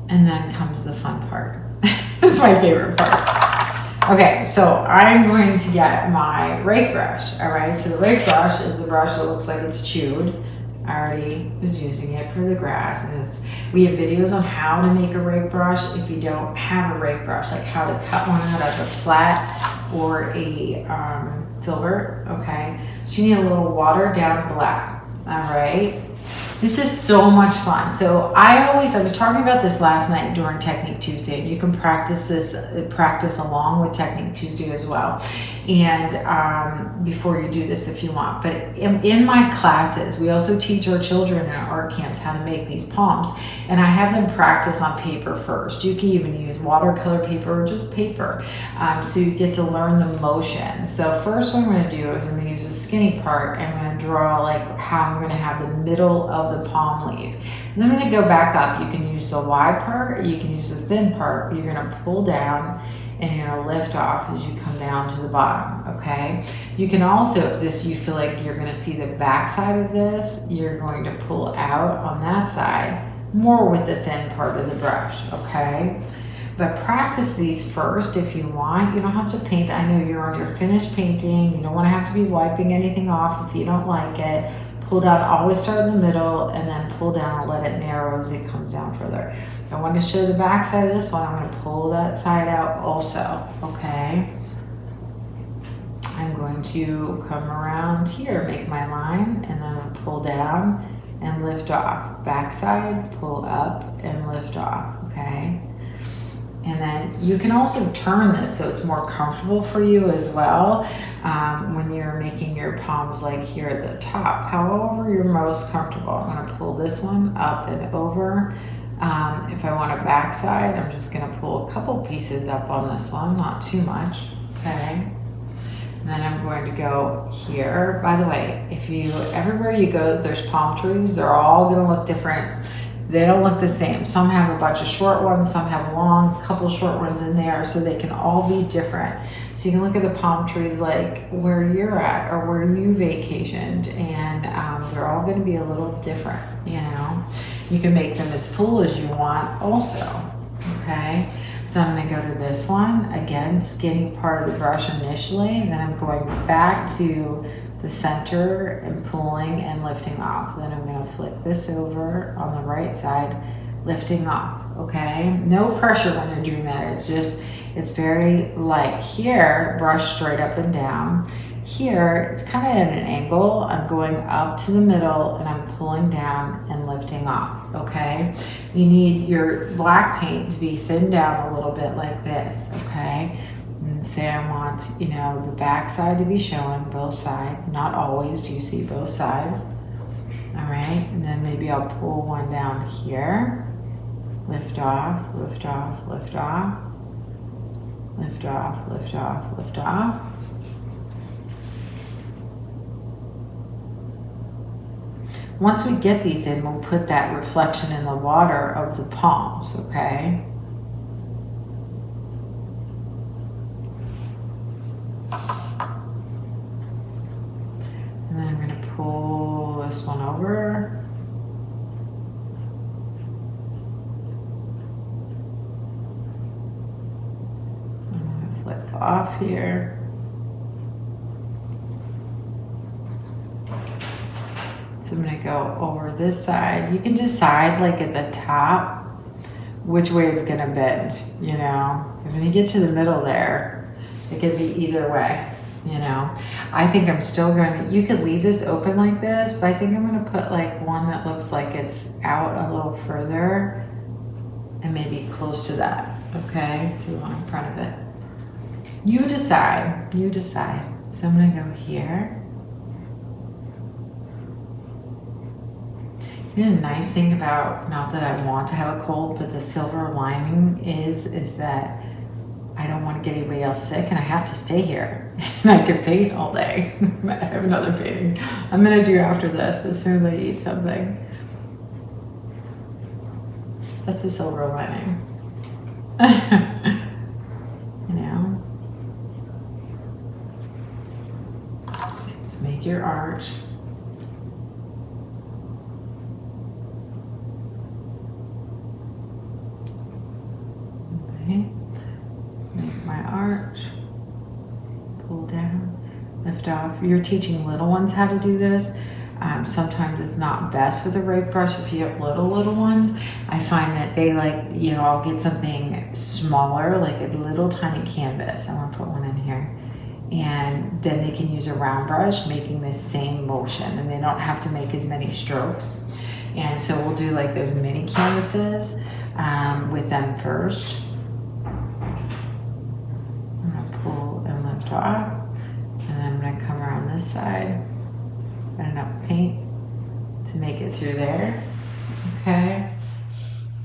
And then comes the fun part. It's my favorite part. Okay, so I'm going to get my rake brush. All right, so the rake brush is the brush that looks like it's chewed. I already was using it for the grass, and we have videos on how to make a rake brush if you don't have a rake brush, like how to cut one out of a flat or a filbert. Okay, so you need a little watered down black. All right. This is so much fun. So I was talking about this last night during Technique Tuesday. You can practice along with Technique Tuesday as well. And before you do this if you want. But in my classes, we also teach our children in our art camps how to make these palms. And I have them practice on paper first. You can even use watercolor paper or just paper. So you get to learn the motion. So first what I'm going to do is I'm going to use the skinny part. I'm going to draw like how I'm going to have the middle of the palm leaf. And then I'm going to go back up. You can use the wide part, or you can use the thin part. You're going to pull down and you're going to lift off as you come down to the bottom, okay? You can also, if you feel like you're going to see the back side of this, you're going to pull out on that side more with the thin part of the brush, okay? But practice these first if you want. You don't have to paint. I know you're on your finished painting. You don't want to have to be wiping anything off if you don't like it. Pull down, always start in the middle and then pull down and let it narrow as it comes down further. I want to show the back side of this one. I'm going to pull that side out also, okay? I'm going to come around here, make my line, and then pull down and lift off. Back side, pull up and lift off, okay? And then you can also turn this so it's more comfortable for you as well when you're making your palms like here at the top. However you're most comfortable. I'm going to pull this one up and over. If I want a back side, I'm just going to pull a couple pieces up on this one, not too much, okay? And then I'm going to go here. By the way, everywhere you go, there's palm trees. They're all going to look different. They don't look the same. Some have a bunch of short ones, some have long, couple short ones in there, so they can all be different. So you can look at the palm trees like where you're at or where you vacationed, and they're all going to be a little different, you know. You can make them as full as you want also, okay? So I'm going to go to this one, again, skinny part of the brush initially, and then I'm going back to the center and pulling and lifting off. Then I'm going to flick this over on the right side, lifting off, okay? No pressure when you're doing that. It's very light. Here, brush straight up and down. Here, it's kind of at an angle. I'm going up to the middle and I'm pulling down and lifting off, okay? You need your black paint to be thinned down a little bit like this, okay? And say I want, the back side to be showing, both sides. Not always do you see both sides. All right, and then maybe I'll pull one down here. Lift off, lift off, lift off. Lift off, lift off, lift off. Once we get these in, we'll put that reflection in the water of the palms, okay? And then I'm going to pull this one over. I'm going to flip off here. So I'm going to go over this side. You can decide, like at the top, which way it's going to bend, because when you get to the middle there, it could be either way, I think I'm still going to, you could leave this open like this, but I think I'm going to put like one that looks like it's out a little further and maybe close to that, okay, to the one in front of it. You decide. So I'm going to go here. The nice thing about, not that I want to have a cold, but the silver lining is that I don't want to get anybody else sick and I have to stay here and I can paint all day. I have another painting I'm going to do after this as soon as I eat something. That's a silver lining. Just make your arch. Okay, make my arch, pull down, lift off. You're teaching little ones how to do this. Sometimes it's not best with a rake brush if you have little ones. I find that they like, you know, I'll get something smaller, like a little tiny canvas. I want to put one in here. And then they can use a round brush making this same motion, and they don't have to make as many strokes. And so we'll do like those mini canvases with them first. I'm gonna pull and lift off, and then I'm gonna come around this side. Got enough paint to make it through there. Okay.